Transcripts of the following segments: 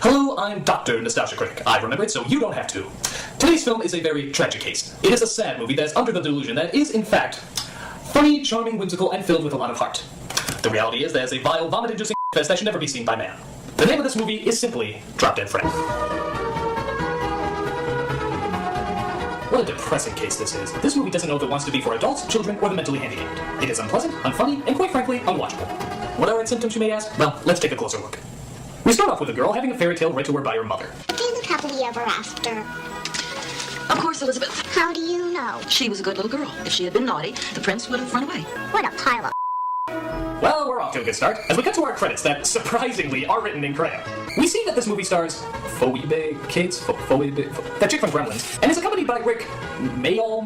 Hello, I'm Dr. Nostalgia Critic. I remember it, so you don't have to. Today's film is a very tragic case. It is a sad movie that is under the delusion that is, in fact, funny, charming, whimsical, and filled with a lot of heart. The reality is that it's a vile, vomit-inducing fest that should never be seen by man. The name of this movie is simply Drop Dead Fred. What a depressing case this is. This movie doesn't know if it wants to be for adults, children, or the mentally handicapped. It is unpleasant, unfunny, and quite frankly, unwatchable. What are its symptoms, you may ask? Well, let's take a closer look. We start off with a girl having a fairy tale read to her by her mother. Live happily ever after. Of course, Elizabeth. How do you know? She was a good little girl. If she had been naughty, the prince would have run away. What a pile of Well, we're off to a good start, as we cut to our credits that, surprisingly, are written in crayon. We see that this movie stars Phoebe Cates, that chick from Gremlins, and is accompanied by Rick Mayall,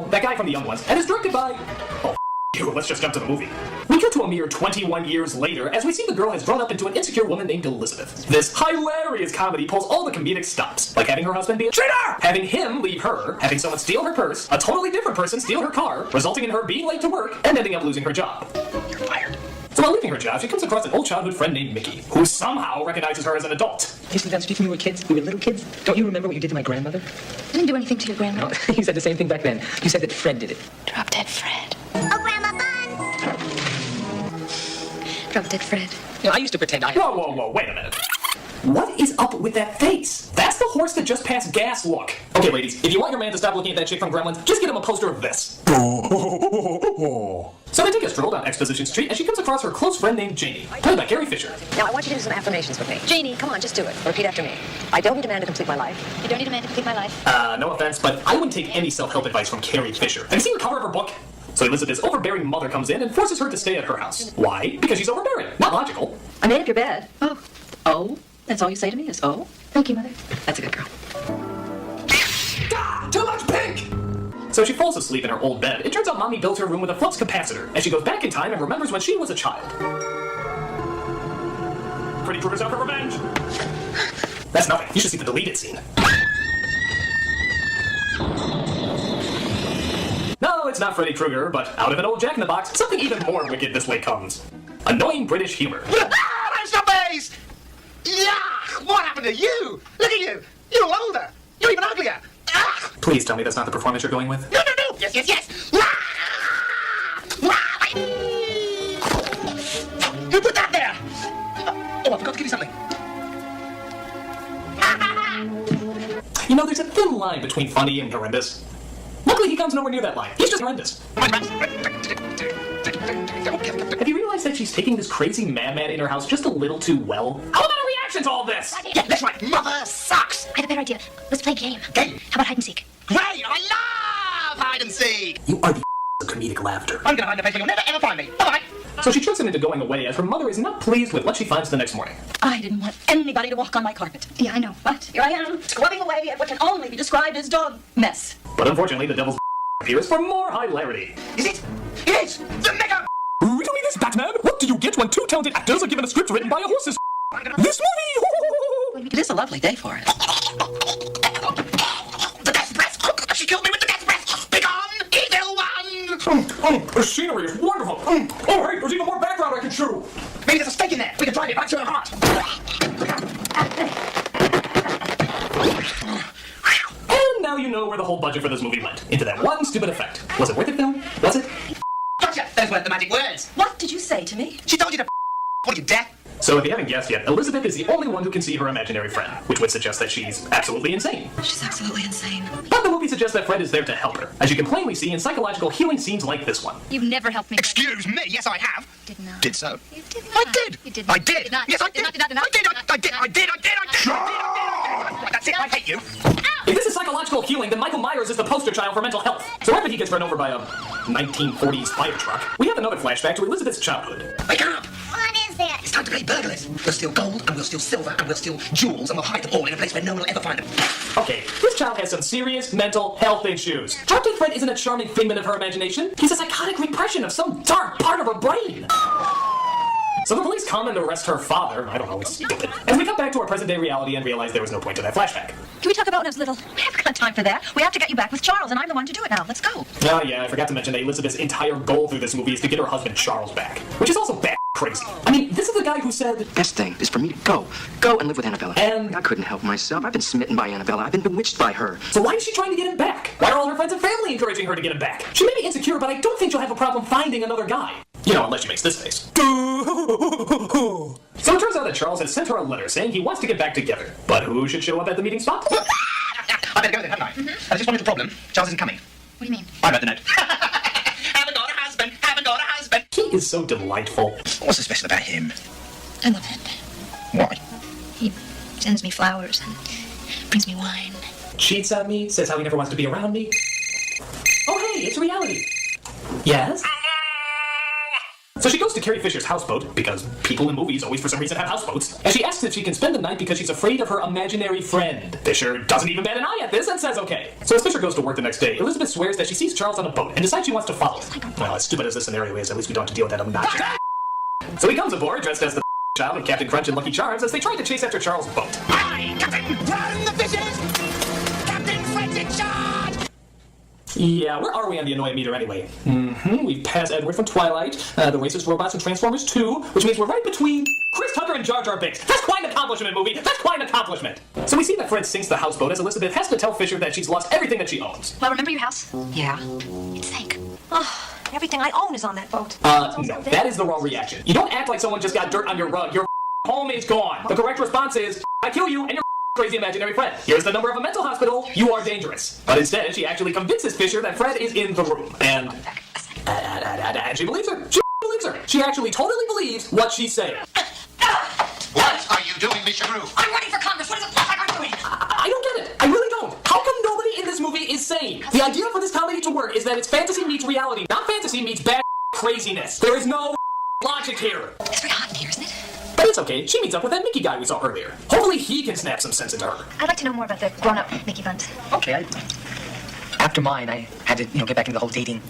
that guy from The Young Ones, and is directed by... Oh, you, let's just jump to the movie. We cut to a mere 21 years later, as we see the girl has grown up into an insecure woman named Elizabeth. This hilarious comedy pulls all the comedic stops, like having her husband be a traitor, having him leave her, having someone steal her purse, a totally different person steal her car, resulting in her being late to work, and ending up losing her job. You're fired. So while leaving her job, she comes across an old childhood friend named Mickey, who somehow recognizes her as an adult. You used to down the street when we were kids? We were little kids? Don't you remember what you did to my grandmother? I didn't do anything to your grandmother. No, you said the same thing back then. You said that Fred did it. Drop Dead Fred. Oh, Grandma Buns! Drop Dead Fred. You know, I used to pretend I... Whoa, wait a minute. What is up with that face? That's the horse that just passed gas look. Okay, ladies, if you want your man to stop looking at that chick from Gremlins, just get him a poster of this. So they take a stroll down Exposition Street, and she comes across her close friend named Janie, played by Carrie Fisher. Now, I want you to do some affirmations with me. Janie, come on, just do it. Repeat after me. I don't need a man to complete my life. You don't need a man to complete my life. No offense, but I wouldn't take any self-help advice from Carrie Fisher. Have you seen the cover of her book? So Elizabeth's overbearing mother comes in and forces her to stay at her house. Why? Because she's overbearing. Not logical. I made up your bed. Oh. Oh? That's all you say to me is, oh? Thank you, Mother. That's a good girl. Ah, too much pink! So she falls asleep in her old bed. It turns out Mommy built her room with a flux capacitor, and she goes back in time and remembers when she was a child. Freddy Krueger's out for revenge! That's nothing. You should see the deleted scene. No, it's not Freddy Krueger, but out of an old Jack-in-the-Box, something even more wicked this way comes. Annoying British humor. Ah, that's the face! Yeah! What happened to you? Look at you! You're older! You're even uglier! Ah! Please tell me that's not the performance you're going with. No! Yes! Ah! Ah! Who put that there? Oh, I forgot to give you something. You know, there's a thin line between funny and horrendous. Luckily, he comes nowhere near that line. He's just horrendous. Have you realized that she's taking this crazy madman in her house just a little too well? How about a reaction to all this? Yeah, that's right. Mother sucks! I have a better idea. Let's play a game. Game? How about hide and seek? Great! I love hide and seek! You are the of comedic laughter. I'm gonna hide in a place where you'll never ever find me. Bye-bye! So she tricks him into going away as her mother is not pleased with what she finds the next morning. I didn't want anybody to walk on my carpet. Yeah, I know. But here I am, scrubbing away at what can only be described as dog mess. But unfortunately, the devil's appears for more hilarity. Is it? It is! The mega Riddle this, Batman! What do you get when two talented actors are given a script written by a horse's This movie! It is a lovely day for it. The death breath! She killed me with the death breath! Begone, evil one! The scenery is wonderful! Oh, hey, there's even more background I can chew! Maybe there's a stake in there. We can drive it right to her heart. And now you know where the whole budget for this movie went. Into that one stupid effect. Was it worth it, film? Was it? Gotcha! Those weren't the magic words. What did you say to me? She told you to what are you, deaf? So if you haven't guessed yet, Elizabeth is the only one who can see her imaginary friend, which would suggest that she's absolutely insane. She's absolutely insane. But the movie suggests that Fred is there to help her, as you can plainly see in psychological healing scenes like this one. You've never helped me. Excuse me, yes I have. Did not. Did so. You did not. I did. You did I not. did. Did not. Yes, I Did did. not, did not, did not. I did. Right, that's it, I hate you. If this is psychological healing, then Michael Myers is the poster child for mental health. So after he gets run over by a 1940s fire truck, we have another flashback to Elizabeth's childhood. Wake up! What is it? It's time to play burglars. We'll steal gold, and we'll steal silver, and we'll steal jewels, and we'll hide them all in a place where no one will ever find them. Okay, this child has some serious mental health issues. Drop Dead Fred isn't a charming figment of her imagination. He's a psychotic repression of some dark part of her brain. So the police come and arrest her father. I don't know, it's stupid. As we cut back to our present-day reality and realize there was no point to that flashback. Can we talk about when I was little? We haven't got time for that. We have to get you back with Charles, and I'm the one to do it now. Let's go. Oh yeah, I forgot to mention that Elizabeth's entire goal through this movie is to get her husband Charles back. Which is also bad. crazy. I mean, this is the guy who said... Best thing is for me to go and live with Annabella. And... I couldn't help myself. I've been smitten by Annabella. I've been bewitched by her. So why is she trying to get him back? Why are all her friends and family encouraging her to get him back? She may be insecure, but I don't think she'll have a problem finding another guy. You know, unless she makes this face. So it turns out that Charles has sent her a letter saying he wants to get back together. But who should show up at the meeting spot? I better go then, haven't I? I just wanted the problem. Charles isn't coming. What do you mean? I read the note. Haven't got a husband. Haven't got a husband. He is so delightful. What's so special about him? I love him. Why? He sends me flowers and brings me wine. Cheats on me, says how he never wants to be around me. Oh hey, it's reality. Yes? So she goes to Carrie Fisher's houseboat, because people in movies always for some reason have houseboats, and she asks if she can spend the night because she's afraid of her imaginary friend. Fisher doesn't even bat an eye at this and says okay. So as Fisher goes to work the next day, Elizabeth swears that she sees Charles on a boat and decides she wants to follow him. Well, as stupid as this scenario is, at least we don't have to deal with that obnoxious. So he comes aboard, dressed as the child of Captain Crunch and Lucky Charms, as they try to chase after Charles' boat. Hi, Captain! Run the fishes! Captain Fred's in charge! Yeah, where are we on the annoying meter anyway? We've passed Edward from Twilight, the racist robots from Transformers 2, which means we're right between Chris Tucker and Jar Jar Binks. That's quite an accomplishment, movie! That's quite an accomplishment! So we see that Fred sinks the houseboat as Elizabeth has to tell Fisher that she's lost everything that she owns. Well, remember your house? Yeah. It sank. Oh, everything I own is on that boat. No, that is the wrong reaction. You don't act like someone just got dirt on your rug. Your home is gone. The correct response is, I kill you and your crazy imaginary friend. Here's the number of a mental hospital. You are dangerous. But instead, she actually convinces Fisher that Fred is in the room. And she believes her. She believes her. She actually totally believes what she's saying. What are you doing, Mr. Groove? I'm running for Congress. What does it look like I'm doing? I don't get it. I really don't. How come nobody in this movie is sane? The idea for this comedy to work is that it's fantasy meets reality, not fantasy meets bad craziness. There is no logic here. It's very hot in here, isn't it? But it's okay. She meets up with that Mickey guy we saw earlier. Hopefully he can snap some sense into her. I'd like to know more about the grown-up Mickey buns. Okay, after mine, I had to, get back into the whole dating.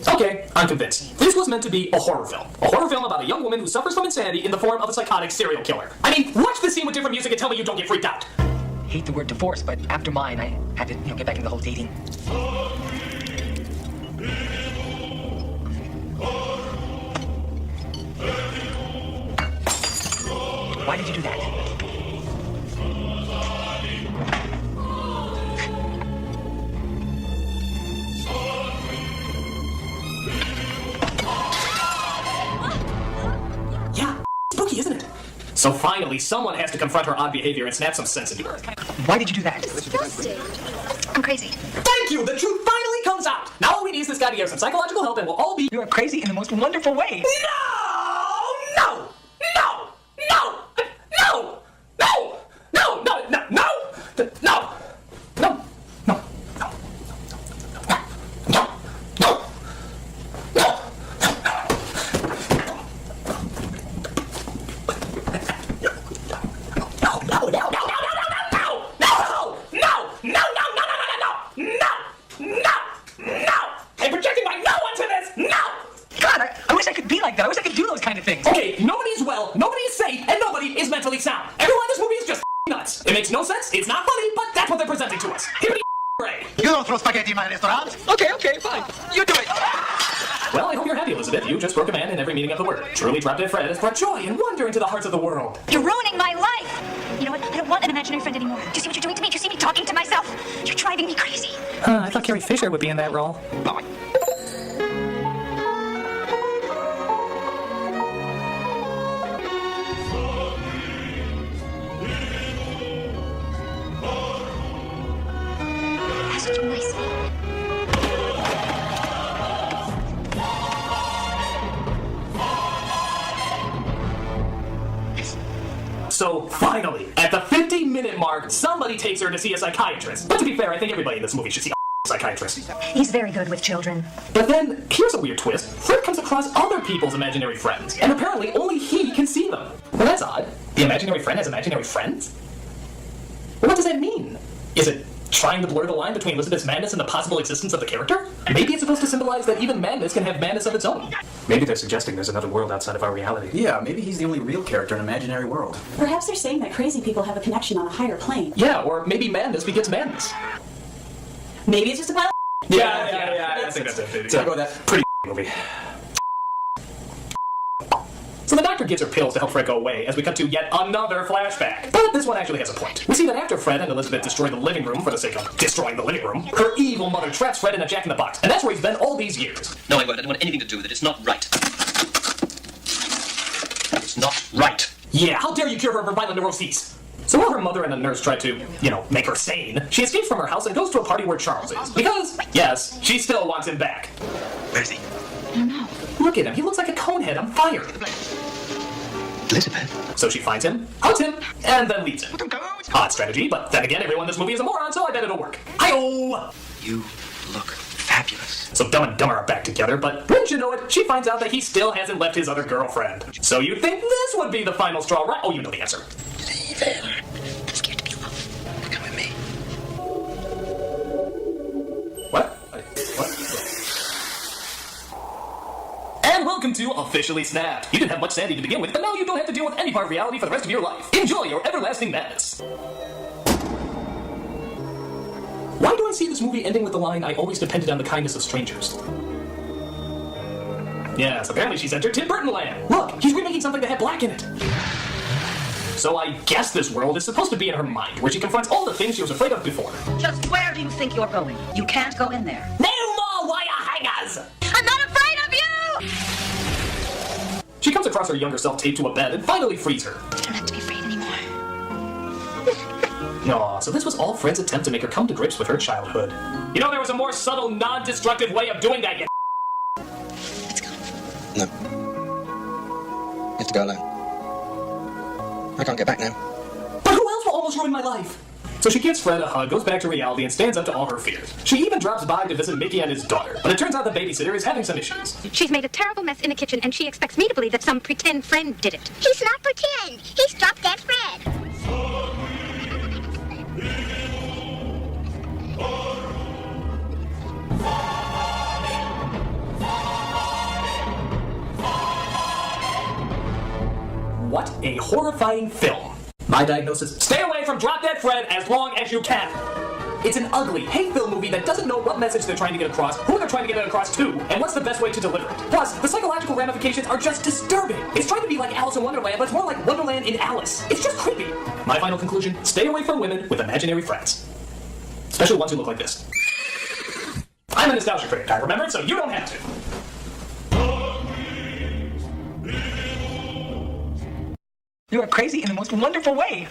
Okay, I'm convinced. This was meant to be a horror film. A horror film about a young woman who suffers from insanity in the form of a psychotic serial killer. I mean, watch this scene with different music and tell me you don't get freaked out. Hate the word divorce, but after mine, I had to, get back into the whole dating. Why did you do that? Yeah, spooky, isn't it? So finally, someone has to confront her odd behavior and snap some sense into her. Why did you do that? Disgusting. I'm crazy. Thank you! The truth finally comes out! Now all we need is this guy to get some psychological help and we'll all be... You are crazy in the most wonderful way. No! No! No! No! No! No! No! No! No! No! No! No! No! No! No! No! No! I'm projecting my no onto this! No! God, I wish I could be like that. I wish I could do those kind of things. Okay, nobody's well, nobody is safe, and nobody is mentally sound. Everyone in this movie is just nuts. It makes no sense, it's not funny, but that's what they're presenting to us. Hippity hooray. You don't throw spaghetti in my restaurant. Okay, fine. You do it. Well, I hope you're happy, Elizabeth. You just broke a man in every meaning of the word. Truly dropped dead Fred has brought joy and wonder into the hearts of the world. You're ruining my life. You know what? I don't want an imaginary friend anymore. Do you see what you're doing to me? Do you see me talking to myself? You're driving me crazy. I thought Carrie Fisher would be in that role. That's such a nice name. So, finally, at the 50-minute mark, somebody takes her to see a psychiatrist. But to be fair, I think everybody in this movie should see a psychiatrist. He's very good with children. But then, here's a weird twist. Fred comes across other people's imaginary friends, and apparently only he can see them. Well, that's odd. The imaginary friend has imaginary friends? Well, what does that mean? Is it trying to blur the line between Elizabeth's madness and the possible existence of the character? Maybe it's supposed to symbolize that even madness can have madness of its own. Maybe they're suggesting there's another world outside of our reality. Yeah, maybe he's the only real character in an imaginary world. Perhaps they're saying that crazy people have a connection on a higher plane. Yeah, or maybe madness begets madness. Maybe it's just a pile of Yeah, I think that's it. It's a I'll go with that. pretty movie. So the doctor gives her pills to help Fred go away as we cut to yet another flashback. But this one actually has a point. We see that after Fred and Elizabeth destroy the living room for the sake of destroying the living room, her evil mother traps Fred in a jack-in-the-box, and that's where he's been all these years. No, I won't. I don't want anything to do with it. It's not right. It's not right. Yeah, how dare you cure her of her violent neuroses? So while her mother and a nurse try to, make her sane, she escapes from her house and goes to a party where Charles is. Because, yes, she still wants him back. Where is he? I don't know. Look at him, he looks like a conehead on fire. Elizabeth? So she finds him, hugs him, and then leaves him. Odd strategy, but then again, everyone in this movie is a moron, so I bet it'll work. Hi-oh! You look fabulous. So Dumb and Dumber are back together, but wouldn't you know it, she finds out that he still hasn't left his other girlfriend. So you'd think this would be the final straw, right? Oh, you know the answer. Leave him. I'm scared to be alone. Come with me. What? And welcome to Officially Snapped. You didn't have much sanity to begin with, but now you don't have to deal with any part of reality for the rest of your life. Enjoy your everlasting madness. Why do I see this movie ending with the line, "I always depended on the kindness of strangers"? Yes, apparently she's entered Tim Burton land. Look, he's remaking something that had black in it. So I guess this world is supposed to be in her mind, where she confronts all the things she was afraid of before. Just where do you think you're going? You can't go in there. No more wire hangers! I'm not afraid of you! She comes across her younger self taped to a bed and finally frees her. I don't have to be afraid anymore. Aw, so this was all Fred's attempt to make her come to grips with her childhood. You know, there was a more subtle, non-destructive way of doing that, Let's go. No. You have to go alone. I can't get back now. But who else will almost ruin my life? So she gives Fred a hug, goes back to reality, and stands up to all her fears. She even drops by to visit Mickey and his daughter, but it turns out the babysitter is having some issues. She's made a terrible mess in the kitchen, and she expects me to believe that some pretend friend did it. He's not pretend. He's drop dead Fred. What a horrifying film. My diagnosis, stay away from Drop Dead Fred as long as you can. It's an ugly, hate-filled movie that doesn't know what message they're trying to get across, who they're trying to get it across to, and what's the best way to deliver it. Plus, the psychological ramifications are just disturbing. It's trying to be like Alice in Wonderland, but it's more like Wonderland in Alice. It's just creepy. My final conclusion, stay away from women with imaginary friends. Especially ones who look like this. I'm a nostalgia critic, I remember it, so you don't have to. You are crazy in the most wonderful way.